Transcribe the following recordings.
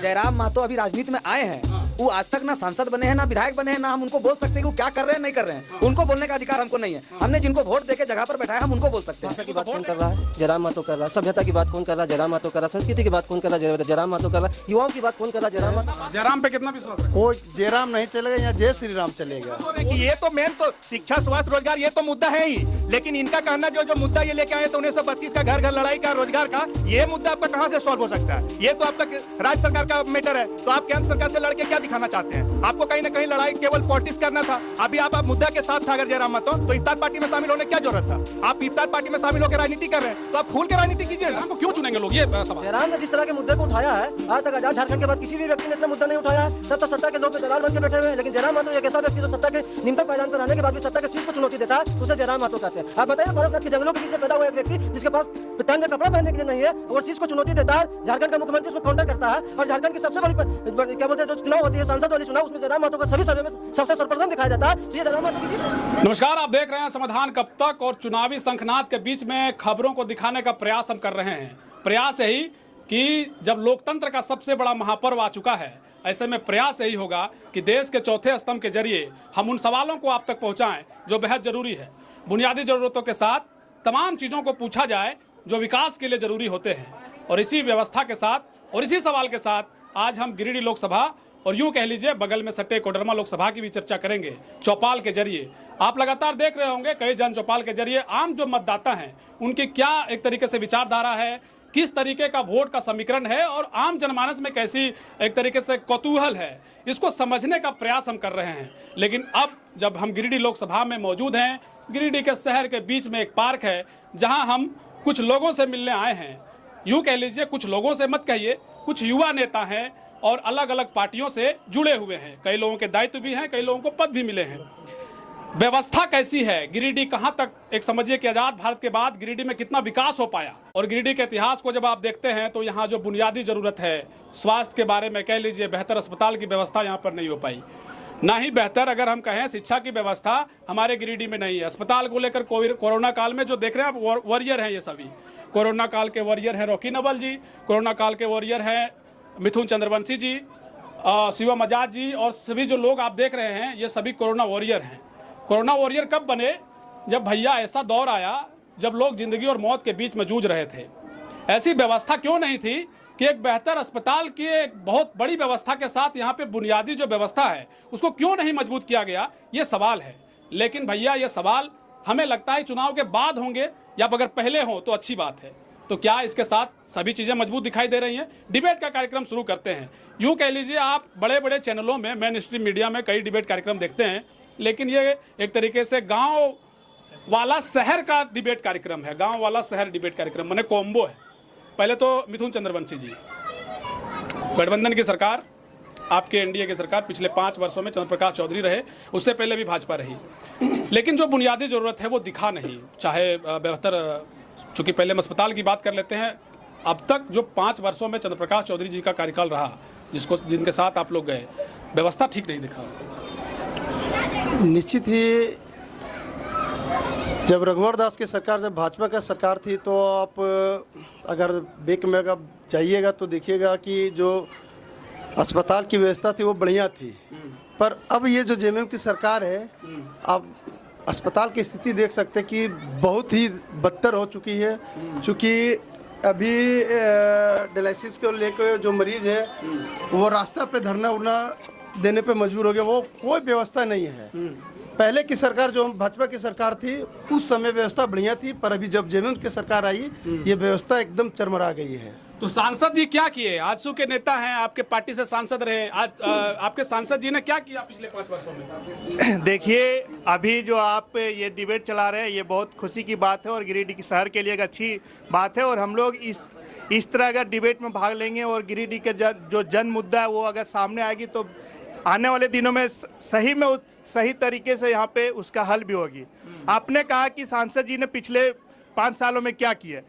जयराम महतो अभी राजनीति में आए हैं, वो आज तक ना सांसद बने हैं ना विधायक बने हैं, ना हम उनको बोल सकते हैं कि वो क्या कर रहे हैं नहीं कर रहे हैं। उनको बोलने का अधिकार हमको नहीं है। हमने जिनको वोट देके जगह पर बैठाया हम उनको बोल सकते हैं। भाषा की बात कौन कर रहा है? जयराम महतो कर रहा है। सभ्यता की बात कौन कर रहा है? जयराम महतो कर रहा है। संस्कृति की बात कौन कर रहा है? जयराम महतो कर रहा है। युवाओं की बात कौन कर रहा है? जयराम महतो। जयराम पे कितना विश्वास है? कोई जयराम नहीं चलेगा, यहाँ जय श्री राम चलेगा। ये तो मेन तो शिक्षा, स्वास्थ्य, रोजगार ये तो मुद्दा है ही, लेकिन इनका कहना जो मुद्दा ये लेके आए तो 1932 का घर घर लड़ाई का, रोजगार का, ये मुद्दा आपका कहां से सॉल्व हो सकता है? ये तो आपका राज्य सरकार का मैटर है। तो आप केंद्र सरकार से लड़के क्या दिखाना चाहते हैं? आपको कहीं ना कहीं लड़ाई केवल पॉलिटिक्स करना था। अभी आप मुद्दा के साथ था अगर जयराम महतो, तो इफ्तार पार्टी में शामिल होने क्या जरूरत था? आप इफ्तार पार्टी में शामिल होकर राजनीति कर रहे हैं, तो आप खुल के राजनीति कीजिए। हमको क्यों चुनेंगे लोग? ये सवाल। जयराम ने जिस तरह के मुद्दे को उठाया है, आज तक आजाद झारखंड के बाद किसी भी व्यक्ति ने इतना मुद्दा नहीं उठाया है। सब तो सत्ता के लोग दलाल बन के बैठे हुए हैं, लेकिन जयराम महतो एक ऐसा व्यक्ति जो सत्ता के निम्नतम पायदान पर आने के बाद भी सत्ता के शीर्ष को चुनौती देता है, तो उसे जयराम महतो कहते हैं। आप बताइए, भारत के जंगलों के बीच में पैदा हुआ एक व्यक्ति जिसके पास तन में कपड़ा पहनने के लिए नहीं है, और शीर्ष को चुनौती देता है। झारखंड का मुख्यमंत्री उसको काउंटर करता है, और झारखंड की सबसे बड़ी क्या बोलते हैं जो चुनाव होती है, सांसद वाली चुनाव, उसमें जयराम महतो को सभी सर्वे में सबसे सर्वप्रथम दिखाया जाता है। तो ये जयराम महतो की जीत है। नमस्कार, आप देख रहे हैं समाधान कब तक, और चुनावी शंखनाद के बीच में खबरों को दिखाने का प्रयास हम कर रहे हैं। प्रयास यही कि जब लोकतंत्र का सबसे बड़ा महापर्व आ चुका है, ऐसे में प्रयास यही होगा कि देश के चौथे स्तंभ के जरिए हम उन सवालों को आप तक पहुंचाएं जो बेहद जरूरी है। बुनियादी जरूरतों के साथ तमाम चीज़ों को पूछा जाए जो विकास के लिए जरूरी होते हैं। और इसी व्यवस्था के साथ और इसी सवाल के साथ आज हम गिरिडीह लोकसभा और यूं कह लीजिए बगल में सटे कोडरमा लोकसभा की भी चर्चा करेंगे चौपाल के जरिए। आप लगातार देख रहे होंगे कई जन चौपाल के जरिए आम जो मतदाता हैं उनकी क्या एक तरीके से विचारधारा है, किस तरीके का वोट का समीकरण है, और आम जनमानस में कैसी एक तरीके से कौतूहल है, इसको समझने का प्रयास हम कर रहे हैं। लेकिन अब जब हम गिरिडीह लोकसभा में मौजूद हैं, गिरिडीह के शहर के बीच में एक पार्क है जहां हम कुछ लोगों से मिलने आए हैं। यूं कह लीजिए, कुछ लोगों से मत कहिए, कुछ युवा नेता हैं और अलग अलग पार्टियों से जुड़े हुए हैं। कई लोगों के दायित्व भी हैं, कई लोगों को पद भी मिले हैं। व्यवस्था कैसी है, गिरिडीह कहां तक, एक समझिए कि आजाद भारत के बाद गिरिडीह में कितना विकास हो पाया। और गिरिडीह के इतिहास को जब आप देखते हैं तो यहाँ जो बुनियादी जरूरत है, स्वास्थ्य के बारे में कह लीजिए, बेहतर अस्पताल की व्यवस्था यहाँ पर नहीं हो पाई। ना ही बेहतर अगर हम कहें शिक्षा की व्यवस्था हमारे गिरिडीह में नहीं है। अस्पताल को लेकर कोरोना काल में जो देख रहे हैं आप, वॉरियर हैं ये सभी। कोरोना काल के वॉरियर हैं रॉकी नवल जी, कोरोना काल के वॉरियर हैं मिथुन चंद्रवंशी जी, शिवम आजाद जी, और सभी जो लोग आप देख रहे हैं ये सभी कोरोना वॉरियर हैं। कोरोना वॉरियर कब बने? जब भैया ऐसा दौर आया जब लोग जिंदगी और मौत के बीच में जूझ रहे थे। ऐसी व्यवस्था क्यों नहीं थी कि एक बेहतर अस्पताल की एक बहुत बड़ी व्यवस्था के साथ यहाँ पे बुनियादी जो व्यवस्था है उसको क्यों नहीं मजबूत किया गया, ये सवाल है। लेकिन भैया ये सवाल हमें लगता है चुनाव के बाद होंगे, या अगर पहले हों तो अच्छी बात है। तो क्या इसके साथ सभी चीज़ें मजबूत दिखाई दे रही हैं? डिबेट का कार्यक्रम शुरू करते हैं। यूँ कह लीजिए, आप बड़े बड़े चैनलों में, मेन स्ट्रीम मीडिया में कई डिबेट कार्यक्रम देखते हैं, लेकिन ये एक तरीके से गांव वाला शहर का डिबेट कार्यक्रम है। गांव वाला शहर डिबेट कार्यक्रम माने कॉम्बो है। पहले तो मिथुन चंद्रवंशी जी, गठबंधन की सरकार, आपके एनडीए की सरकार, पिछले 5 वर्षों में चंद्रप्रकाश चौधरी रहे, उससे पहले भी भाजपा रही, लेकिन जो बुनियादी ज़रूरत है वो दिखा नहीं। चाहे बेहतर, चूँकि पहले हम अस्पताल की बात कर लेते हैं, अब तक जो 5 वर्षों में चंद्रप्रकाश चौधरी जी का कार्यकाल रहा, जिनके साथ आप लोग गए, व्यवस्था ठीक नहीं दिखा। निश्चित ही जब रघुवर दास की सरकार, जब भाजपा का सरकार थी, तो आप अगर बेक में अगर जाइएगा तो देखिएगा कि जो अस्पताल की व्यवस्था थी वो बढ़िया थी। पर अब ये जो जेएमएम की सरकार है, आप अस्पताल की स्थिति देख सकते हैं कि बहुत ही बदतर हो चुकी है। चूँकि अभी डायलिसिस को लेकर जो मरीज है वो रास्ता पे धरना उरना देने पे मजबूर हो गया। वो कोई व्यवस्था नहीं है। पहले की सरकार, जो भाजपा की सरकार थी, उस समय व्यवस्था बढ़िया थी, पर अभी जब जेएमएम की सरकार आई, ये व्यवस्था एकदम चरमरा गई है। तो सांसद जी क्या किए? आजसू के नेता हैं, आपके पार्टी से सांसद रहे, आज आपके सांसद जी ने क्या किया पिछले 5 वर्षों में? देखिए, अभी जो आप ये डिबेट चला रहे हैं ये बहुत खुशी की बात है और गिरिडीह की शहर के लिए एक अच्छी बात है। और हम लोग इस तरह अगर डिबेट में भाग लेंगे और गिरिडीह के जो जन मुद्दा है वो अगर सामने आएगी तो आने वाले दिनों में सही तरीके से यहाँ पे उसका हल भी होगी। आपने कहा कि सांसद जी ने पिछले 5 सालों में क्या किया।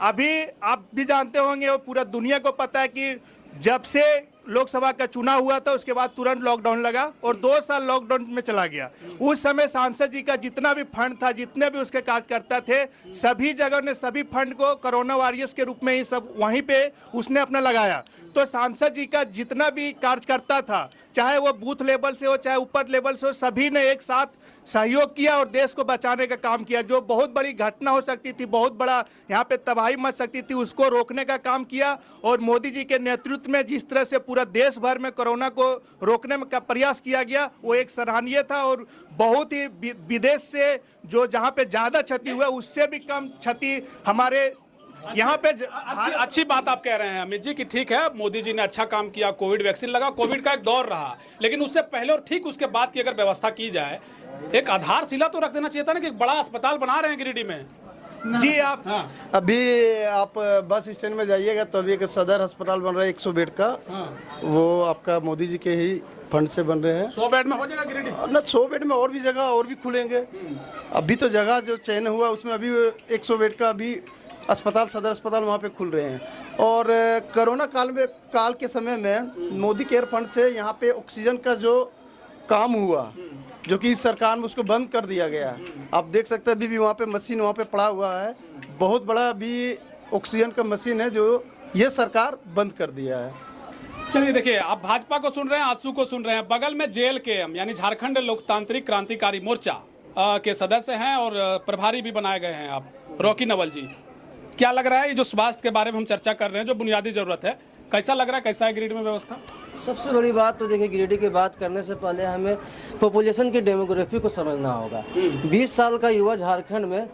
अभी आप भी जानते होंगे और पूरा दुनिया को पता है कि जब से लोकसभा का चुनाव हुआ था उसके बाद तुरंत लॉकडाउन लगा और 2 साल लॉकडाउन में चला गया। उस समय सांसद जी का जितना भी फंड था, जितने भी उसके कार्यकर्ता थे, सभी जगह ने सभी फंड को कोरोना वॉरियर्स के रूप में ही सब वहीं पे उसने अपना लगाया। तो सांसद जी का जितना भी कार्यकर्ता था, चाहे वो बूथ लेवल से हो चाहे ऊपर लेवल से हो, सभी ने एक साथ सहयोग किया और देश को बचाने का काम किया। जो बहुत बड़ी घटना हो सकती थी, बहुत बड़ा यहाँ पे तबाही मच सकती थी, उसको रोकने का काम किया। और मोदी जी के नेतृत्व में जिस तरह से पूरा देश भर में कोरोना को रोकने का प्रयास किया गया, वो एक सराहनीय था। और बहुत ही विदेश से जो जहाँ पे ज्यादा क्षति हुआ उससे भी कम क्षति हमारे यहाँ पे अच्छी बात आप कह रहे हैं अमित जी कि ठीक है, मोदी जी ने अच्छा काम किया, कोविड वैक्सीन लगा, कोविड का एक दौर रहा, लेकिन उससे पहले और ठीक उसके बाद की अगर व्यवस्था की जाए, एक आधारशिला तो रख देना चाहिए था ना कि एक बड़ा अस्पताल बना रहे हैं गिरिडीह में। जी आप अभी आप बस स्टैंड में जाइएगा तो अभी एक सदर अस्पताल बन रहा है 100 बेड का, वो आपका मोदी जी के ही फंड से बन रहे हैं। 100 बेड में हो जाएगा गिरिडीह ना 100 बेड में और भी जगह और भी खुलेंगे। अभी तो जगह जो चयन हुआ उसमें अभी 100 बेड का अभी अस्पताल, सदर अस्पताल वहाँ पे खुल रहे हैं। और कोरोना काल के समय में मोदी केयर फंड से यहाँ पे ऑक्सीजन का जो काम हुआ, जो कि सरकार में उसको बंद कर दिया गया। आप देख सकते हैं अभी भी वहाँ पे मशीन वहाँ पे पड़ा हुआ है, बहुत बड़ा अभी ऑक्सीजन का मशीन है जो ये सरकार बंद कर दिया है। चलिए देखिए, आप भाजपा को सुन रहे हैं, आजसू को सुन रहे हैं, बगल में JLKM यानी झारखंड लोकतांत्रिक क्रांतिकारी मोर्चा के सदस्य हैं और प्रभारी भी बनाए गए हैं आप, रॉकी नवल जी। क्या लग रहा है ये जो स्वास्थ्य के बारे में हम चर्चा कर रहे हैं, जो बुनियादी जरूरत है, कैसा लग रहा है, कैसा है गिरिडीह में व्यवस्था? सबसे बड़ी बात तो देखिए, गिरिडीह की बात करने से पहले हमें पॉपुलेशन की डेमोग्राफी को समझना होगा। 20 साल का युवा झारखंड में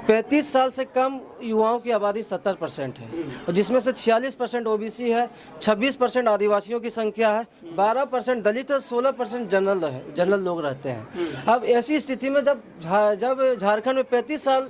35 साल से कम युवाओं की आबादी 70% है, और जिसमें से 46% OBC है, 26% आदिवासियों की संख्या है, 12% दलित और 16% जनरल लोग रहते हैं। अब ऐसी स्थिति में जब झारखंड में 35 साल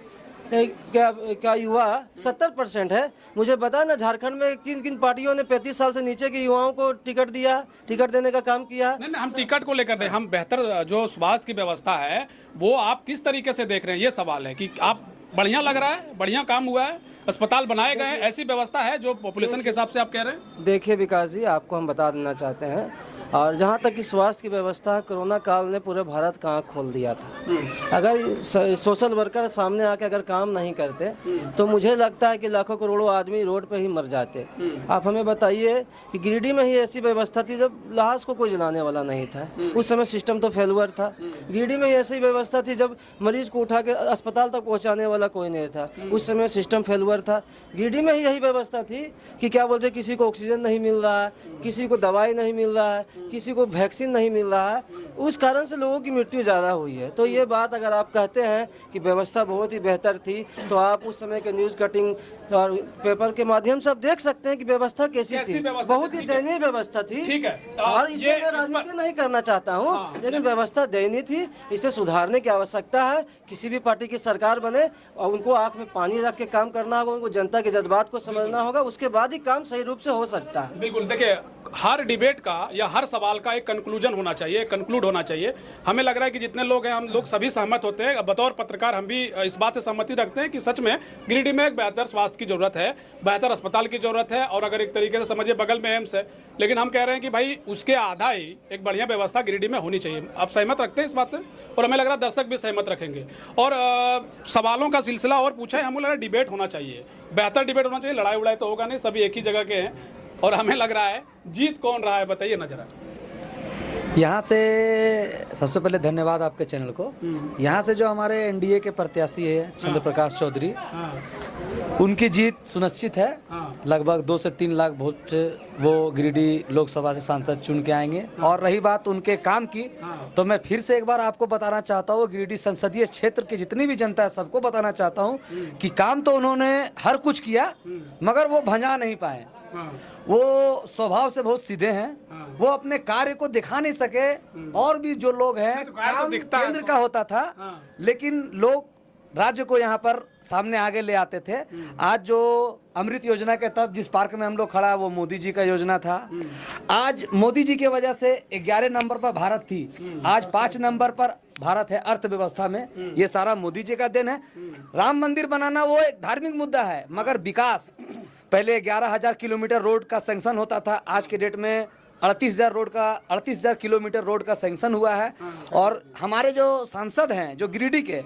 क्या युवा 70% है, मुझे बता ना झारखंड में किन किन पार्टियों ने 35 साल से नीचे के युवाओं को टिकट देने का काम किया? नहीं, हम टिकट को लेकर नहीं, हम बेहतर जो स्वास्थ्य की व्यवस्था है वो आप किस तरीके से देख रहे हैं, ये सवाल है कि आप बढ़िया लग रहा है, बढ़िया काम हुआ है, अस्पताल बनाए गए हैं, ऐसी व्यवस्था है जो पॉपुलेशन के हिसाब से आप कह रहे हैं? देखिए विकास जी, आपको हम बता देना चाहते हैं, और जहाँ तक कि स्वास्थ्य की व्यवस्था, कोरोना काल ने पूरे भारत का आँख खोल दिया था। अगर सोशल वर्कर सामने आके अगर काम नहीं करते तो मुझे लगता है कि लाखों करोड़ों आदमी रोड पे ही मर जाते। आप हमें बताइए कि गिरिडीह में ही ऐसी व्यवस्था थी जब लाश को कोई जलाने वाला नहीं था, उस समय सिस्टम तो फेलुअर था। गिरिडीह में ही ऐसी व्यवस्था थी जब मरीज को उठा के अस्पताल तक पहुँचाने वाला कोई नहीं था, उस समय सिस्टम फेलुअर था। गिरिडीह में ही यही व्यवस्था थी कि क्या बोलते, किसी को ऑक्सीजन नहीं मिल रहा है, किसी को दवाई नहीं मिल रहा है, किसी को वैक्सीन नहीं मिल रहा है, उस कारण से लोगों की मृत्यु ज़्यादा हुई है। तो ये बात अगर आप कहते हैं कि व्यवस्था बहुत ही बेहतर थी, तो आप उस समय के न्यूज़ कटिंग और पेपर के माध्यम से आप देख सकते हैं कि व्यवस्था कैसी थी। बहुत ही दयनीय व्यवस्था थी। ठीक है, और इसमें मैं राजनीति नहीं करना चाहता हूँ, लेकिन व्यवस्था दयनीय थी, इसे सुधारने की आवश्यकता है। किसी भी पार्टी की सरकार बने और उनको आंख में पानी रख के काम करना होगा, उनको जनता के जज्बात को समझना होगा, उसके बाद ही काम सही रूप से हो सकता है। बिल्कुल, देखिए हर डिबेट का या हर सवाल का एक कंक्लूजन होना चाहिए, कंक्लूड होना चाहिए। हमें लग रहा है कि जितने लोग हैं, हम लोग सभी सहमत होते हैं, बतौर पत्रकार हम भी इस बात से सहमति रखते हैं कि सच में गिरिडीह में एक बेहतर स्वास्थ्य की जरूरत है, बेहतर अस्पताल की जरूरत है, और अगर एक तरीके से समझिए बगल में एम्स है, लेकिन हम कह रहे हैं कि भाई उसके आधा ही एक बढ़िया व्यवस्था गिरिडीह में होनी चाहिए। आप सहमत रखते हैं इस बात से? और हमें लग रहा है दर्शक भी सहमत रखेंगे। और सवालों का सिलसिला और पूछा है, हमें लग रहा है डिबेट होना चाहिए, बेहतर डिबेट होना चाहिए। लड़ाई उड़ाई तो होगा नहीं, सभी एक ही जगह के हैं, और हमें लग रहा है जीत कौन रहा है, बताइए ना जरा। यहाँ से सबसे पहले धन्यवाद आपके चैनल को। यहाँ से जो हमारे NDA के प्रत्याशी है चंद्र प्रकाश चौधरी, उनकी जीत सुनिश्चित है। लगभग 2 से 3 लाख वोट से वो गिरिडीह लोकसभा से सांसद चुन के आएंगे। और रही बात उनके काम की, तो मैं फिर से एक बार आपको बताना चाहता हूँ, गिरिडीह संसदीय क्षेत्र की जितनी भी जनता है सबको बताना चाहता हूँ कि काम तो उन्होंने हर कुछ किया, मगर वो भंजा नहीं पाए। वो स्वभाव से बहुत सीधे हैं, वो अपने कार्य को दिखा नहीं सके। और भी जो लोग हैं, काम केंद्र का होता था, लेकिन लोग राज्य को यहाँ पर सामने आगे ले आते थे। आज जो अमृत योजना के तहत जिस पार्क में हम लोग खड़ा है, वो मोदी जी का योजना था। आज मोदी जी की वजह से 11 नंबर पर भारत थी, आज 5 नंबर पर भारत है अर्थव्यवस्था में। ये सारा मोदी जी का देन है। राम मंदिर बनाना वो एक धार्मिक मुद्दा है, मगर विकास पहले 11,000 किलोमीटर रोड का सैंक्शन होता था, आज के डेट में 38,000 किलोमीटर रोड का सैंक्शन हुआ है। और हमारे जो सांसद हैं जो गिरिडीह के,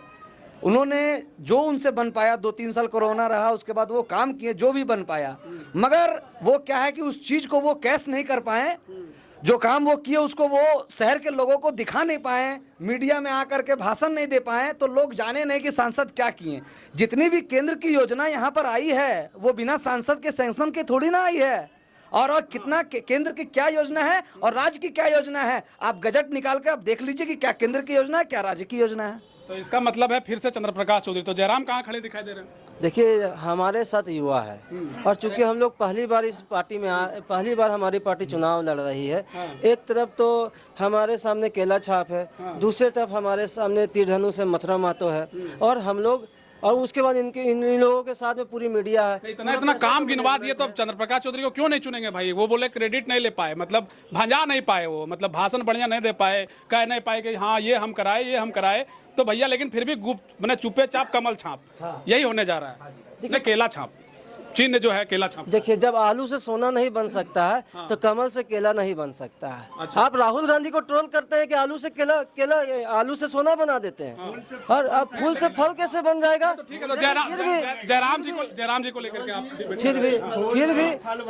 उन्होंने जो उनसे बन पाया, 2-3 साल कोरोना रहा, उसके बाद वो काम किए जो भी बन पाया, मगर वो क्या है कि उस चीज़ को वो कैश नहीं कर पाए। जो काम वो किए उसको वो शहर के लोगों को दिखा नहीं पाए, मीडिया में आकर के भाषण नहीं दे पाए, तो लोग जाने नहीं कि सांसद क्या किए। जितनी भी केंद्र की योजना यहाँ पर आई है वो बिना सांसद के सैंक्शन के थोड़ी ना आई है। और कितना केंद्र की क्या योजना है और राज्य की क्या योजना है, आप गजट निकाल के आप देख लीजिए कि क्या केंद्र की योजना है, क्या राज्य की योजना है। तो इसका मतलब है फिर से चंद्र प्रकाश चौधरी। तो जयराम कहाँ खड़े दिखाई दे रहे हैं? देखिए, हमारे साथ युवा है और चूंकि हम लोग पहली बार इस पार्टी में पहली बार हमारी पार्टी चुनाव लड़ रही है। एक तरफ तो हमारे सामने केला छाप है, दूसरी तरफ हमारे सामने तीर धनुष से मथुरा महतो है, और हम लोग, और उसके बाद इन लोगों के साथ में पूरी मीडिया है। इतना काम गिनवा दिए तो अब चंद्र प्रकाश चौधरी को क्यों नहीं चुनेंगे भाई? वो बोले क्रेडिट नहीं ले पाए, मतलब भंजा नहीं पाए, वो मतलब भाषण बढ़िया नहीं दे पाए, कह नहीं पाए कि हाँ ये हम कराए, ये हम कराए। तो भैया लेकिन फिर भी गुप्त मैंने चुपे चाप कमल छाप यही होने जा रहा है, नहीं केला छाप, चिन्ह जो है केला छाप। देखिए, जब आलू से सोना नहीं बन सकता है तो कमल से केला नहीं बन सकता है। अच्छा। आप राहुल गांधी को ट्रोल करते हैं कि आलू से केला आलू से सोना बना देते हैं, और अब फूल से फल कैसे बन जाएगा? ठीक है, तो जयराम जी को लेकर के आप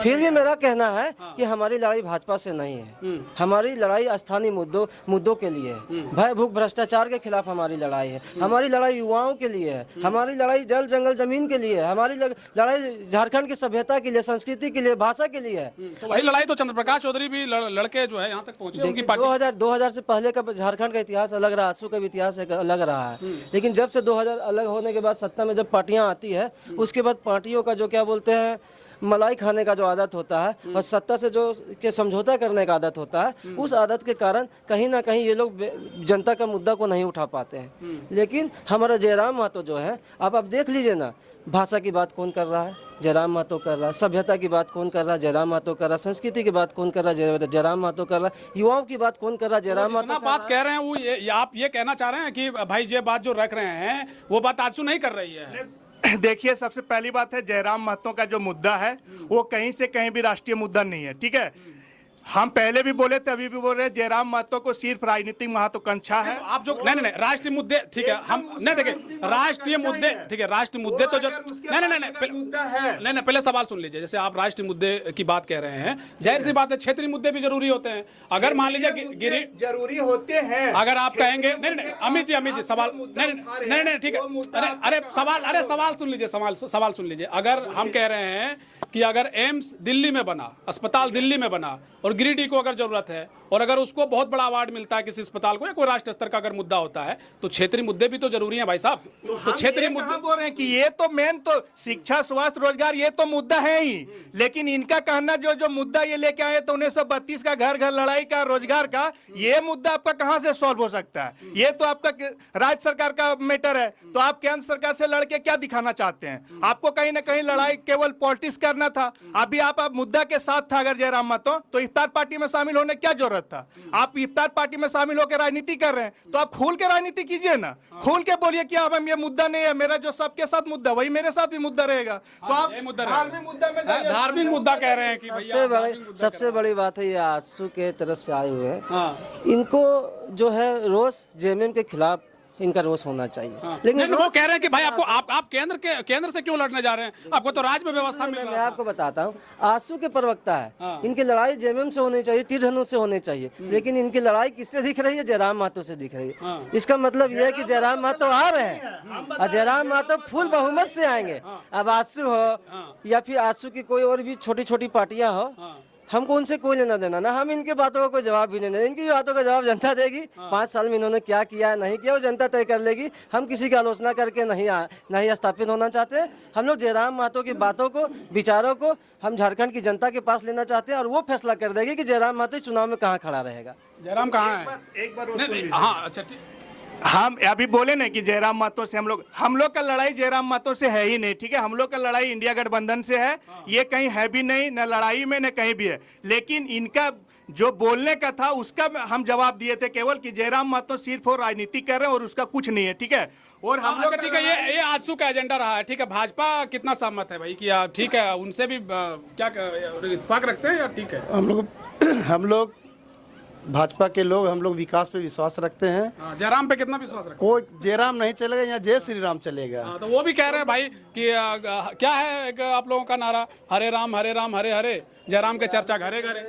फिर भी मेरा कहना है कि हमारी लड़ाई भाजपा से नहीं है, हमारी लड़ाई स्थानीय मुद्दों के लिए है। भय भूख भ्रष्टाचार के खिलाफ हमारी लड़ाई है, हमारी लड़ाई युवाओं के लिए है, हमारी लड़ाई जल जंगल जमीन के लिए है, हमारी लड़ाई झारखंड की सभ्यता के लिए, संस्कृति के लिए, भाषा के लिए है। तो वही लड़ाई तो चंद्र प्रकाश चौधरी भी लड़के जो है यहाँ तक पहुंचे। उनकी पार्टी 2000 से पहले का झारखंड का इतिहास अलग रहा, आंसू का भी इतिहास अलग रहा है। लेकिन जब से 2000 अलग होने के बाद सत्ता में जब पार्टियां आती है, उसके बाद पार्टियों का जो क्या बोलते हैं मलाई खाने का जो आदत होता है और सत्ता से जो के समझौता करने का आदत होता है, उस आदत के कारण कहीं ना कहीं ये लोग जनता का मुद्दा को नहीं उठा पाते हैं। लेकिन हमारा जयराम महतो जो है, आप देख लीजिए ना, भाषा की बात कौन कर रहा है? जयराम महतो कर रहा है। सभ्यता की बात कौन कर रहा है? जयराम महतो कर रहा है। संस्कृति की बात कौन कर रहा है? जयराम महतो कर रहा है। युवाओं की बात कौन कर रहा है? जयराम महतो बात कह रहे हैं वो आप ये कहना चाह रहे हैं कि भाई ये बात जो रख रहे हैं वो बात आंसू नहीं कर रही है। देखिए, सबसे पहली बात है, जयराम महतो का जो मुद्दा है वो कहीं से कहीं भी राष्ट्रीय मुद्दा नहीं है। ठीक है, हम पहले भी बोले थे, अभी भी बोल रहे हैं, जयराम महतो को सिर्फ राजनीतिक महत्वाकांक्षा है। आप जो नहीं राष्ट्रीय मुद्दे, ठीक है, हम नहीं देखें राष्ट्रीय मुद्दे, ठीक है, राष्ट्रीय मुद्दे तो जो नहीं पहले सवाल सुन लीजिए। जैसे आप राष्ट्रीय मुद्दे की बात कह रहे हैं, जाहिर सी बात है क्षेत्रीय मुद्दे भी जरूरी होते हैं। अगर मान लीजिए जरूरी होते हैं, अगर आप कहेंगे नहीं अमित जी सवाल नहीं ठीक है, अरे सवाल सुन लीजिए, सवाल सुन लीजिए। अगर हम कह रहे हैं कि अगर एम्स दिल्ली में बना, अस्पताल दिल्ली में बना, और गिरिडीह को अगर जरूरत है, और अगर उसको बहुत बड़ा अवार्ड मिलता है किसी अस्पताल को, या कोई राष्ट्रीय स्तर का अगर मुद्दा होता है, तो क्षेत्रीय मुद्दे भी तो जरूरी है भाई साहब। तो क्षेत्रीय मुद्दे बोल रहे हैं कि ये तो मेन तो शिक्षा, स्वास्थ्य, रोजगार ये तो मुद्दा है ही, लेकिन इनका कहना जो मुद्दा ये लेके आए तो 1932 का घर घर लड़ाई का, रोजगार का, ये मुद्दा आपका कहां से सॉल्व हो सकता है? ये तो आपका राज्य सरकार का मैटर है। तो आप केंद्र सरकार से लड़के क्या दिखाना चाहते हैं? आपको कहीं ना कहीं लड़ाई केवल पॉलिटिक्स करना था। अभी आप मुद्दा के साथ था अगर जयराम महतो, तो इफ्तार पार्टी में शामिल होने क्या जरूरत था? आप इफ्तार पार्टी में शामिल होकर राजनीति कर रहे हैं, तो आप खुल के राजनीति कीजिए ना, खुल के बोलिए कि अब हम ये मुद्दा नहीं है, मेरा जो सबके साथ मुद्दा वही मेरे साथ भी मुद्दा रहेगा। तो आप धार्मिक मुद्दा में धार्मिक मुद्दा कह रहे हैं कि सबसे बड़ी बात है, ये आंसू के तरफ से आए हुए हैं, इनको जो है रोष जेएमएम के खिलाफ इनका रोष होना चाहिए। लेकिन वो कह रहे हैं कि भाई आपको आप केंद्र से क्यों लड़ने जा रहे हैं? आपको तो राज्य में व्यवस्था मिल रहा है। मैं आपको बताता हूँ, आंसू के प्रवक्ता है, इनकी लड़ाई जेएमएम से होनी चाहिए, तीर धनुष से होनी चाहिए, लेकिन इनकी लड़ाई किससे दिख रही है? जयराम महतो से दिख रही है। इसका मतलब यह है कि जयराम महतो आ रहे हैं और जयराम महतो फुल बहुमत से आएंगे। अब आंसू हो या फिर आंसू की कोई और भी छोटी छोटी पार्टियां हो, हमको उनसे कोई लेना देना ना, हम इनके बातों का कोई जवाब भी नहीं देंगे। इनकी बातों का जवाब जनता देगी। 5 साल में इन्होंने क्या किया नहीं किया वो जनता तय कर लेगी। हम किसी की आलोचना करके नहीं स्थापित होना चाहते। हम लोग जयराम महतो की बातों को, विचारों को हम झारखंड की जनता के पास लेना चाहते हैं, और वो फैसला कर देगी कि जयराम महतो चुनाव में कहाँ खड़ा रहेगा। जयराम कहाँ है? एक बार हाँ अच्छा हम अभी बोले ना कि जयराम महतो से हम लोग का लड़ाई जयराम महतो से है ही नहीं, ठीक है। हम लोग का लड़ाई इंडिया गठबंधन से है, ये कहीं है भी नहीं, न लड़ाई में न कहीं भी है। लेकिन इनका जो बोलने का था उसका हम जवाब दिए थे केवल कि जयराम महतो सिर्फ और राजनीति कर रहे हैं और उसका कुछ नहीं है, ठीक है। और हम लोग ठीक है, ये आजसू का एजेंडा रहा है, ठीक है। भाजपा कितना सहमत है भाई कि ठीक है, उनसे भी क्या इत्तेफाक रखते हैं या ठीक है? हम लोग भाजपा के लोग, हम लोग विकास पे विश्वास रखते हैं। जयराम पे कितना विश्वास रखते कोई जयराम नहीं चलेगा, यहाँ जय श्री राम चलेगा। हैं? तो वो भी कह रहे हैं भाई कि क्या है एक आप लोगों का नारा, हरे राम हरे हरे, जयराम के चर्चा घरे घरे।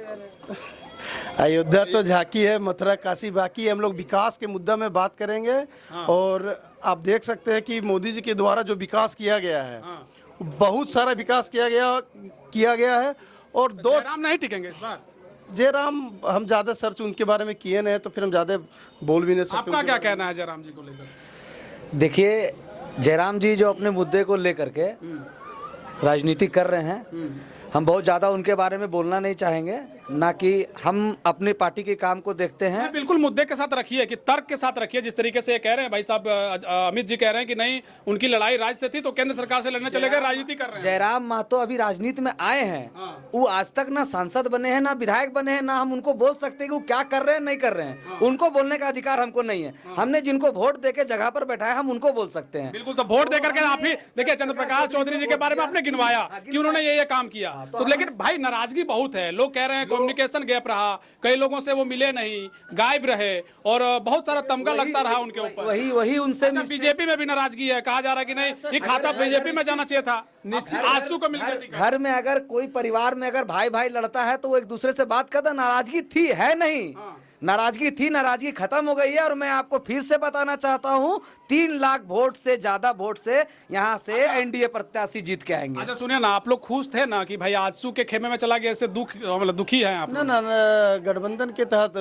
अयोध्या तो झांकी है, मथुरा काशी बाकी है। हम लोग विकास के मुद्दा में बात करेंगे। और आप देख सकते हैं कि मोदी जी के द्वारा जो विकास किया गया है, बहुत सारा विकास किया गया है। और जयराम नहीं टिकेंगे इस बार? जयराम हम ज्यादा सर्च उनके बारे में किए नहीं, तो फिर हम ज्यादा बोल भी नहीं सकते। आपका क्या कहना है जयराम जी को लेकर? देखिए, जयराम जी जो अपने मुद्दे को लेकर के राजनीति कर रहे हैं, हम बहुत ज़्यादा उनके बारे में बोलना नहीं चाहेंगे, ना कि हम अपनी पार्टी के काम को देखते हैं। बिल्कुल मुद्दे के साथ रखिए, कि तर्क के साथ रखिए। जिस तरीके से ये कह रहे हैं भाई साहब, अमित जी कह रहे हैं कि नहीं, उनकी लड़ाई राज्य से थी तो केंद्र सरकार से लड़ने चले गए, राजनीति कर रहे हैं। जयराम महतो अभी राजनीति में आए हैं, वो आज तक ना सांसद बने हैं, ना विधायक बने हैं, ना हम उनको बोल सकते हैं कि वो क्या कर रहे हैं नहीं कर रहे हैं। उनको बोलने का अधिकार हमको नहीं है। हमने जिनको वोट देके जगह पर बैठाया, हम उनको बोल सकते हैं। बिल्कुल, तो वोट देकर के आप ही देखिए, चंद्रप्रकाश चौधरी जी के बारे में आपने गिनवाया कि उन्होंने ये काम किया, तो लेकिन भाई नाराजगी बहुत है। लोग कह रहे हैं कम्युनिकेशन गैप रहा, कई लोगों से वो मिले नहीं, गायब रहे, और बहुत सारा तमगा लगता रहा उनके ऊपर। वही उनसे बीजेपी में भी नाराजगी है, कहा जा रहा है कि नहीं, ये खाता बीजेपी में जाना चाहिए था। आंसू को मिलकर घर में अगर कोई परिवार में अगर भाई भाई लड़ता है तो वो एक दूसरे से बात करता। नाराजगी थी, है नहीं, नाराजगी थी, नाराजगी खत्म हो गई है। और मैं आपको फिर से बताना चाहता हूं, 3 लाख वोट से ज्यादा वोट से यहां से एनडीए प्रत्याशी जीत के आएंगे। अच्छा सुनिए ना, आप लोग खुश थे ना कि भाई आजसू के खेमे में चला गया, इससे मतलब दुखी है आप? ना, गठबंधन के तहत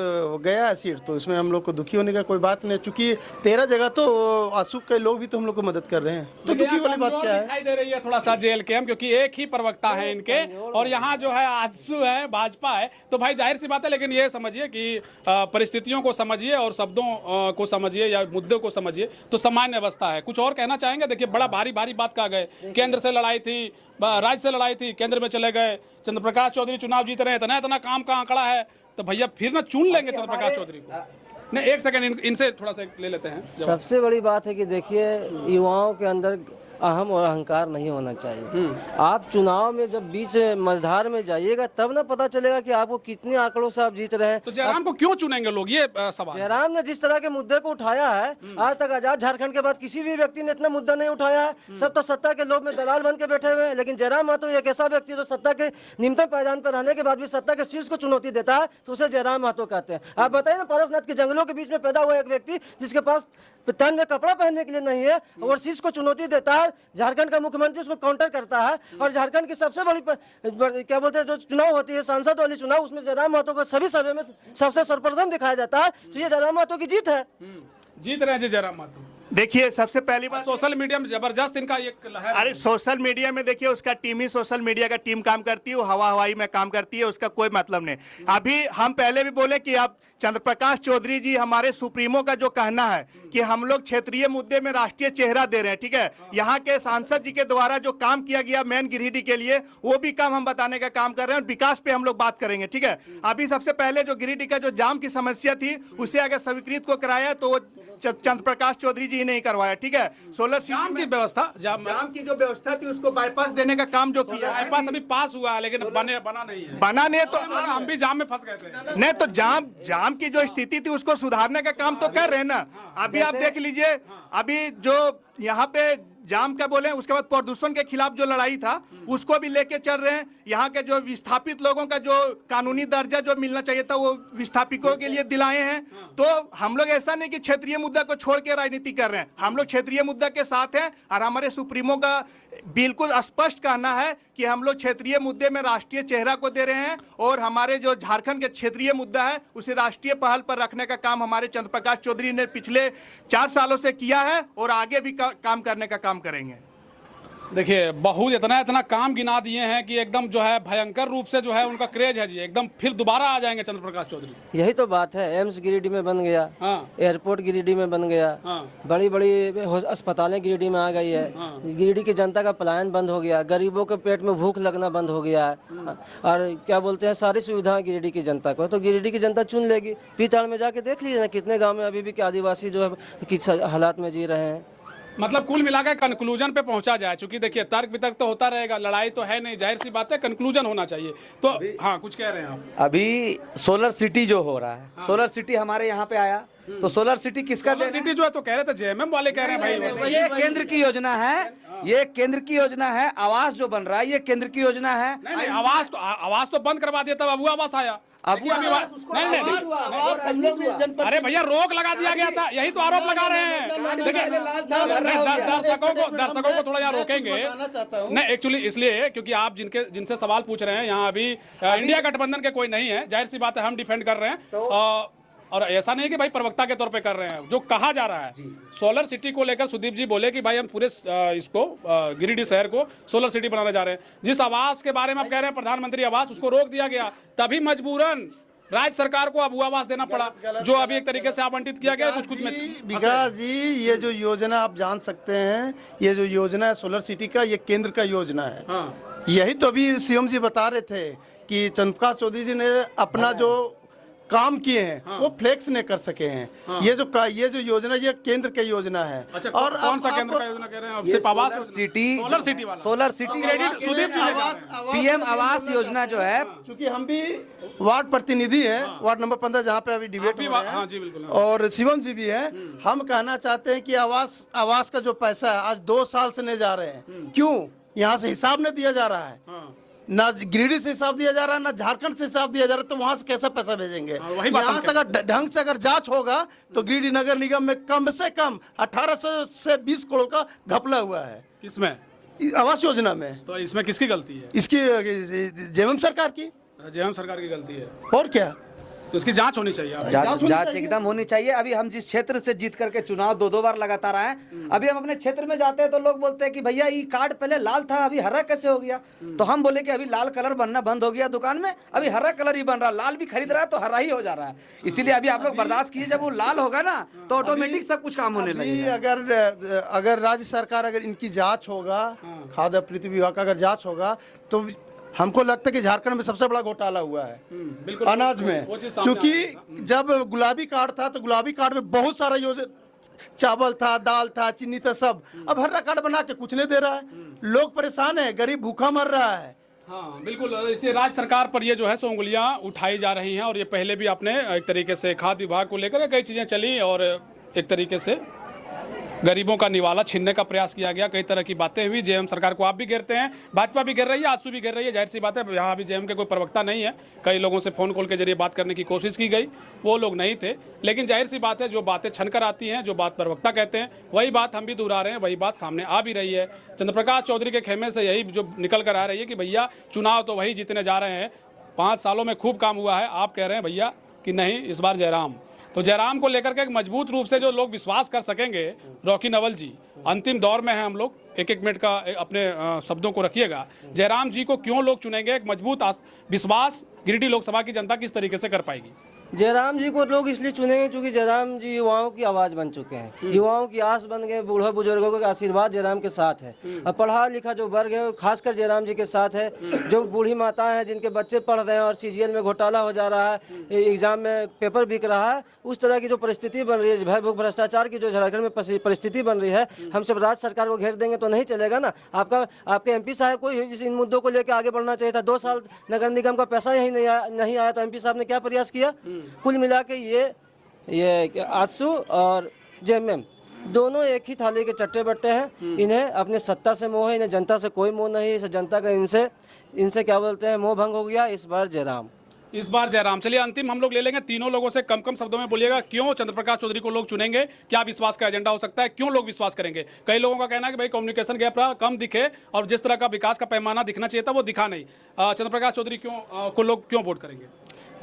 गया है सीट, तो इसमें हम लोग को दुखी होने का कोई बात नहीं, चूंकि 13 जगह तो आजसू के लोग भी तो हम लोग को मदद कर रहे हैं, तो दुखी वाली बात क्या है? दिखाई दे रही है थोड़ा सा जेल के, क्योंकि एक ही प्रवक्ता है इनके, और यहाँ जो है आजसू है, भाजपा है। तो भाई जाहिर सी बात है, लेकिन ये समझिए कि परिस्थितियों को समझिए और शब्दों को समझिए या मुद्दे को समझिए, तो सामान्य अवस्था है। कुछ और कहना चाहेंगे? देखिए, बड़ा भारी बात कहा गए, केंद्र से लड़ाई थी, राज्य से लड़ाई थी, केंद्र में चले गए, चंद्रप्रकाश चौधरी चुनाव जीत रहे हैं, इतना काम का आंकड़ा है, तो भैया फिर ना चुन लेंगे चंद्रप्रकाश चौधरी को। नहीं, एक सेकंड इनसे थोड़ा सा ले लेते हैं। सबसे बड़ी बात है कि देखिए, युवाओं के अंदर अहम और अहंकार नहीं होना चाहिए। आप चुनाव में जब बीच मझधार में जाइएगा, तब ना पता चलेगा कि आपको कितने आंकड़ों से आप जीत रहे हैं। तो जयराम को क्यों चुनेंगे लोग, ये सवाल। जयराम ने जिस तरह के मुद्दे को उठाया है, आज तक आजाद झारखंड के बाद किसी भी व्यक्ति ने इतना मुद्दा नहीं उठाया है। सब तो सत्ता के लोभ में दलाल बन के बैठे हुए हैं, लेकिन जयराम महतो एक ऐसा व्यक्ति जो सत्ता के निम्नतम पायदान पर रहने के बाद भी सत्ता के शीर्ष को चुनौती देता है, तो उसे जयराम महतो कहते हैं। आप बताइए ना, पारसनाथ के जंगलों के बीच में पैदा हुआ एक व्यक्ति जिसके पास तन में कपड़ा पहनने के लिए नहीं है, और शीर्ष को चुनौती देता है। झारखंड का मुख्यमंत्री उसको काउंटर करता है, और झारखंड की सबसे बड़ी क्या बोलते हैं जो चुनाव होती है, सांसद वाली चुनाव, उसमें जयराम महतो को सभी सर्वे में सबसे सर्वप्रथम दिखाया जाता है। तो ये जयराम महतो की जीत है। जीत रहे हैं जी जयराम महतो। देखिए, सबसे पहली बात, सोशल मीडिया में जबरदस्त इनका एक लहर। अरे सोशल मीडिया में देखिए, उसका टीम ही सोशल मीडिया का टीम काम करती है, वो हवाई में काम करती है, उसका कोई मतलब नहीं। अभी हम पहले भी बोले कि आप चंद्रप्रकाश चौधरी जी, हमारे सुप्रीमो का जो कहना है कि हम लोग क्षेत्रीय मुद्दे में राष्ट्रीय चेहरा दे रहे हैं, ठीक है। यहाँ के सांसद जी के द्वारा जो काम किया गया मेन गिरिडीह के लिए, वो भी काम हम बताने का काम कर रहे हैं, और विकास पे हम लोग बात करेंगे, ठीक है। अभी सबसे पहले जो गिरिडीह का जो जाम की समस्या थी, उसे अगर स्वीकृत को कराया तो वो चंद्रप्रकाश चौधरी जी नहीं करवाया, ठीक है। सोलर जाम की व्यवस्था, जाम की जो व्यवस्था थी, उसको बाईपास देने का काम जो किया, बाईपास अभी पास हुआ है, लेकिन बना नहीं है। बना नहीं तो हम भी जाम में फंस गए थे। नहीं तो जाम की जो स्थिति थी उसको सुधारने का काम तो कर रहे हैं ना। अभी आप देख लीजिए, अभी जो यहाँ पे जाम का बोले, उसके बाद प्रदूषण के खिलाफ जो लड़ाई था उसको भी लेके चल रहे हैं। यहाँ के जो विस्थापित लोगों का जो कानूनी दर्जा जो मिलना चाहिए था, वो विस्थापितों के लिए दिलाए हैं। तो हम लोग ऐसा नहीं कि क्षेत्रीय मुद्दा को छोड़ के राजनीति कर रहे हैं, हम लोग क्षेत्रीय मुद्दा के साथ हैं। और हमारे सुप्रीमो का बिल्कुल स्पष्ट कहना है कि हम लोग क्षेत्रीय मुद्दे में राष्ट्रीय चेहरा को दे रहे हैं, और हमारे जो झारखंड के क्षेत्रीय मुद्दा है उसे राष्ट्रीय पहल पर रखने का काम हमारे चंद्रप्रकाश चौधरी ने पिछले 4 सालों से किया है, और आगे भी काम करने का काम करेंगे। देखिए बहुत इतना काम गिना दिए हैं कि एकदम जो है भयंकर रूप से जो है उनका क्रेज है जी, एकदम फिर दोबारा आ जाएंगे चंद्र प्रकाश चौधरी। यही तो बात है, एम्स गिरिडीह में बन गया, हाँ एयरपोर्ट गिरिडीह में बन गया, हाँ बड़ी बड़ी अस्पतालें गिरिडीह में आ गई है, गिरिडीह की जनता का पलायन बंद हो गया, गरीबों के पेट में भूख लगना बंद हो गया है, और क्या बोलते हैं सारी सुविधाएं गिरिडीह की जनता को, तो गिरिडीह की जनता चुन लेगी। पीताड़ में जाके देख लीजिए ना कितने गाँव में अभी भी आदिवासी जो है किस हालात में जी रहे हैं। मतलब कुल मिलाकर कंक्लूजन पे पहुंचा जाए, चूंकि देखिए तर्क वितर्क तो होता रहेगा, लड़ाई तो है नहीं, जाहिर सी बात है कंक्लूजन होना चाहिए। तो हाँ कुछ कह रहे हैं आप? अभी सोलर सिटी जो हो रहा है, सोलर सिटी हमारे यहाँ पे आया, तो सोलर सिटी किसका सोलर सिटी जो है तो कह रहे थे जेएमएम वाले कह रहे हैं भाई ये केंद्र की योजना है, ये केंद्र की योजना है। आवास जो बन रहा है ये केंद्र की योजना है। नहीं आवाज तो बंद करवा दिया, तब अबू आवास आया। अबू आवास नहीं अरे भैया रोक लगा दिया गया था, यही तो आरोप लगा रहे हैं। देखिए दर्शकों को थोड़ा यहाँ रोकेंगे नहीं, एक्चुअली इसलिए क्योंकि आप जिनसे सवाल पूछ रहे हैं यहाँ अभी इंडिया गठबंधन के कोई नहीं है, जाहिर सी बात है हम डिफेंड कर रहे हैं, और ऐसा नहीं कि भाई प्रवक्ता के तौर पे कर रहे हैं। जो कहा जा रहा है सोलर सिटी को लेकर सुदीप जी बोले कि भाई हम पूरे इसको गिरिडीह शहर को सोलर सिटी बनाने जा रहे हैं। जिस आवास के बारे में आप कह रहे हैं प्रधानमंत्री आवास, उसको रोक दिया गया, तभी मजबूरन राज्य सरकार को अबू आवास देना पड़ा, जो अभी एक तरीके से आवंटित किया गया कुछ में। विकास जी ये जो योजना आप जान सकते हैं, ये जो योजना है सोलर सिटी का, ये केंद्र का योजना है। हाँ। यही तो अभी सीएम जी बता रहे थे कि चंद्र प्रकाश चौधरी जी ने अपना जो काम किए हैं हाँ। वो फ्लेक्स नहीं कर सके हैं। हाँ। ये जो योजना ये केंद्र की योजना है। अच्छा, और कौन सा केंद्र का योजना कह रहे हैं आप? सिर्फ आवास सिटी, सोलर सिटी वाला, सोलर सिटी क्रेडिट सुदीप जी पीएम आवास योजना जो है, क्योंकि हम भी वार्ड प्रतिनिधि हैं, वार्ड नंबर 15 जहाँ पे अभी डिबेट हो रहा है, और शिवम जी भी हैं। हम कहना चाहते हैं कि आवास का जो पैसा है आज 2 साल से नहीं जा रहे हैं, क्यों? यहाँ से हिसाब नहीं दिया जा रहा है, ना गिरिडीह से हिसाब दिया जा रहा है, ना झारखंड से हिसाब दिया जा रहा है, तो वहां से कैसा पैसा भेजेंगे? यहाँ से अगर ढंग से अगर जांच होगा तो गिरिडीह नगर निगम में कम से कम 1800 से 20 करोड़ का घपला हुआ है। इसमें आवास योजना में। तो इसमें किसकी गलती है? इसकी जेएमएम सरकार की, जेएमएम सरकार की गलती है। और क्या? तो इसकी जांच होनी चाहिए। जांच एकदम होनी चाहिए। अभी हम जिस क्षेत्र से जीत करके चुनाव 2 बार लगातार आए, अभी हम अपने क्षेत्र में जाते हैं तो लोग बोलते हैं कि भैया ये कार्ड पहले लाल था अभी हरा कैसे हो गया? तो हम बोले कि अभी लाल कलर बनना बंद हो गया दुकान में, अभी हरा कलर ही बन रहा, लाल भी खरीद रहा है तो हरा ही हो जा रहा है। इसीलिए अभी आप लोग बर्दाश्त कीजिए, जब वो लाल होगा ना तो ऑटोमेटिक सब कुछ काम होने लगेगा। अगर राज्य सरकार अगर इनकी जांच होगा, खाद्य आपूर्ति विभाग का अगर जांच होगा, तो हमको लगता है कि झारखंड में सबसे बड़ा घोटाला हुआ है अनाज में। क्योंकि जब गुलाबी कार्ड था तो गुलाबी कार्ड में बहुत सारा योजना, चावल था, दाल था, चीनी था, सब। अब हरा कार्ड बना के कुछ नहीं दे रहा है, लोग परेशान है, गरीब भूखा मर रहा है। हाँ बिल्कुल, इसे राज्य सरकार पर ये जो है सो उंगलियां उठाई जा रही हैं, और ये पहले भी आपने एक तरीके से खाद्य विभाग को लेकर कई चीज़ें चली और एक तरीके से गरीबों का निवाला छीनने का प्रयास किया गया, कई तरह की बातें हुई। जेएम सरकार को आप भी घेरते हैं, भाजपा भी घेर रही है, आजसू भी घेर रही है, जाहिर सी बात है। यहाँ अभी जेएम के कोई प्रवक्ता नहीं है, कई लोगों से फ़ोन कॉल के जरिए बात करने की कोशिश की गई, वो लोग नहीं थे। लेकिन जाहिर सी बात है जो बातें छन कर आती हैं, जो बात प्रवक्ता कहते हैं, वही बात हम भी दोहरा रहे हैं, वही बात सामने आ भी रही है। चंद्र प्रकाश चौधरी के खेमे से यही जो निकल कर आ रही है कि भैया चुनाव तो वही जीतने जा रहे हैं, 5 सालों में खूब काम हुआ है। आप कह रहे हैं भैया कि नहीं इस बार जयराम, तो जयराम को लेकर के एक मजबूत रूप से जो लोग विश्वास कर सकेंगे, रॉकी नवल जी अंतिम दौर में हैं हम लोग, एक मिनट का अपने शब्दों को रखिएगा। जयराम जी को क्यों लोग चुनेंगे? एक मजबूत विश्वास गिरिडीह लोकसभा की जनता किस तरीके से कर पाएगी? जयराम जी को लोग इसलिए चुनेंगे क्योंकि जयराम जी युवाओं की आवाज़ बन चुके हैं, युवाओं की आस बन गए, बूढ़े बुजुर्गों का आशीर्वाद जयराम के साथ है। और पढ़ा लिखा जो वर्ग है खासकर जयराम जी के साथ है। जो बूढ़ी माताएं हैं जिनके बच्चे पढ़ रहे हैं और सीजीएल में घोटाला हो जा रहा है, एग्जाम में पेपर बिक रहा है, उस तरह की जो परिस्थिति बन रही है, भय भूख भ्रष्टाचार की जो झारखंड में परिस्थिति बन रही है, हम सब राज्य सरकार को घेर देंगे तो नहीं चलेगा ना। आपके एमपी साहब को इन मुद्दों को लेकर आगे बढ़ना चाहिए था। 2 साल नगर निगम का पैसा यही नहीं आया तो एमपी साहब ने क्या प्रयास किया? कुल मिला के ये आजसू और जेएमएम दोनों एक ही थाली के चट्टे बट्टे हैं। इन्हें अपने सत्ता से मोह है, इन्हें जनता से कोई मोह नहीं। इस जनता का इनसे क्या बोलते हैं, मोह भंग हो गया। इस बार जयराम। चलिए अंतिम हम लोग ले लेंगे, तीनों लोगों से कम शब्दों में बोलिएगा, क्यों चंद्र प्रकाश चौधरी को लोग चुनेंगे? क्या विश्वास का एजेंडा हो सकता है? क्यों लोग विश्वास करेंगे? कई लोगों का कहना है कि भाई कम्युनिकेशन गैप रहा, कम दिखे, और जिस तरह का विकास का पैमाना दिखना चाहिए था वो दिखा नहीं। चंद्र प्रकाश चौधरी को लोग क्यों वोट करेंगे?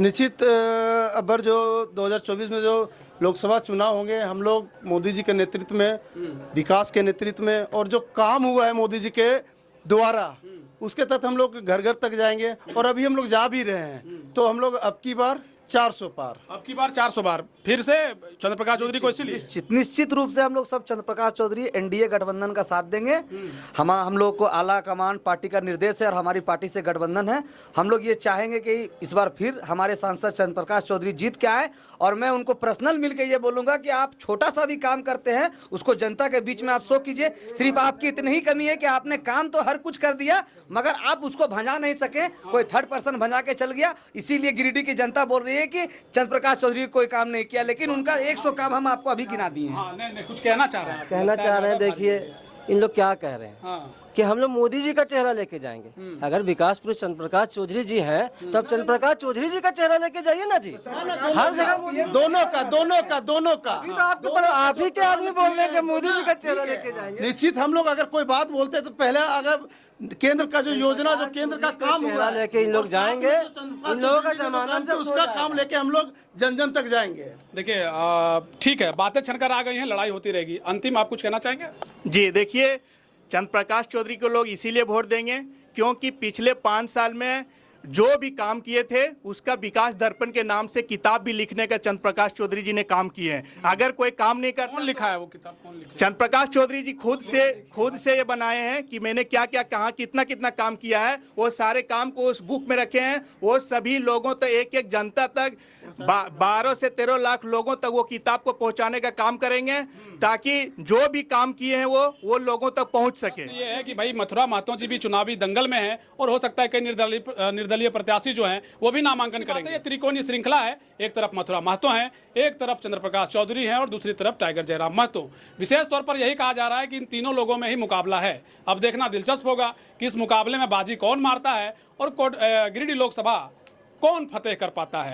निश्चित अबर जो 2024 में जो लोकसभा चुनाव होंगे, हम लोग मोदी जी के नेतृत्व में, विकास के नेतृत्व में, और जो काम हुआ है मोदी जी के द्वारा, उसके तहत हम लोग घर घर तक जाएंगे। और अभी हम लोग जा भी रहे हैं, तो हम लोग अब की बार 400 पार, अब की बार 400 बार फिर से चंद्रप्रकाश चौधरी को इसीलिए निश्चित रूप से हम लोग सब चंद्रप्रकाश चौधरी एनडीए गठबंधन का साथ देंगे। हम लोग को आला कमान पार्टी का निर्देश है और हमारी पार्टी से गठबंधन है। हम लोग ये चाहेंगे कि इस बार फिर हमारे सांसद चंद्रप्रकाश चौधरी जीत के आए, और मैं उनको पर्सनल मिलकर ये बोलूँगा कि आप छोटा सा भी काम करते हैं उसको जनता के बीच में आप शो कीजिए। सिर्फ आपकी इतनी ही कमी है कि आपने काम तो हर कुछ कर दिया, मगर आप उसको भंजा नहीं सके, कोई थर्ड पर्सन भंजा के चल गया। इसीलिए गिरिडीह की जनता बोल रही है कि चंद्रप्रकाश चौधरी कोई काम नहीं किया, लेकिन उनका 100 काम हम आपको अभी गिना दिए हैं। हाँ, नहीं, कुछ कहना चाह रहे हैं, कहना चाह रहे हैं, देखिए इन लोग क्या कह रहे हैं हाँ। कि हम लोग मोदी जी का चेहरा लेके जाएंगे। अगर विकास पुरुष चंद्रप्रकाश चौधरी जी हैं, तो अब चंद्रप्रकाश चौधरी जी का चेहरा लेके जाइए ना जी, हर जगह। दोनों का तो आपके ऊपर आप ही के आदमी बोल रहे हैं कि मोदी जी का चेहरा लेके जाएंगे। निश्चित हम लोग अगर कोई बात बोलते हैं तो पहले अगर केंद्र का जो योजना, जो केंद्र का काम हुआ चेहरा है, लेके इन लोग जाएंगे। इन लोगों का जमाना तो उसका काम लेके हम लोग जन जन तक जाएंगे। देखिए ठीक है, बातें छनकर आ गई हैं, लड़ाई होती रहेगी। अंतिम आप कुछ कहना चाहेंगे? जी देखिए, चंद्रप्रकाश चौधरी को लोग इसीलिए वोट देंगे क्योंकि पिछले 5 साल में जो भी काम किए थे उसका विकास दर्पण के नाम से किताब भी लिखने का चंद्रप्रकाश चौधरी जी ने काम किए हैं। अगर कोई काम नहीं करता, कौन लिखा है वो किताब, कौन लिखा? चंद्रप्रकाश चौधरी जी खुद से ये बनाए हैं कि मैंने क्या क्या कहा, कितना कितना काम किया है। वो सारे काम को उस बुक में रखे हैं। वो सभी लोगों तक, एक एक जनता तक, 12 से 13 लाख लोगों तक वो किताब को पहुंचाने का काम करेंगे, ताकि जो भी काम किए हैं वो लोगों तक पहुंच सके। ये है कि भाई मथुरा महतो जी भी चुनावी दंगल में है, और हो सकता है कई निर्दलीय प्रत्याशी जो हैं वो भी नामांकन करेंगे। ये त्रिकोणीय श्रृंखला है, एक तरफ मथुरा महतो हैं, एक तरफ चंद्रप्रकाश चौधरी हैं, और दूसरी तरफ टाइगर जयराम महतो। विशेष तौर पर यही कहा जा रहा है कि इन तीनों लोगों में ही मुकाबला है। अब देखना दिलचस्प होगा कि इस मुकाबले में बाजी कौन मारता है और गिरिडीह लोकसभा कौन फतेह कर पाता है।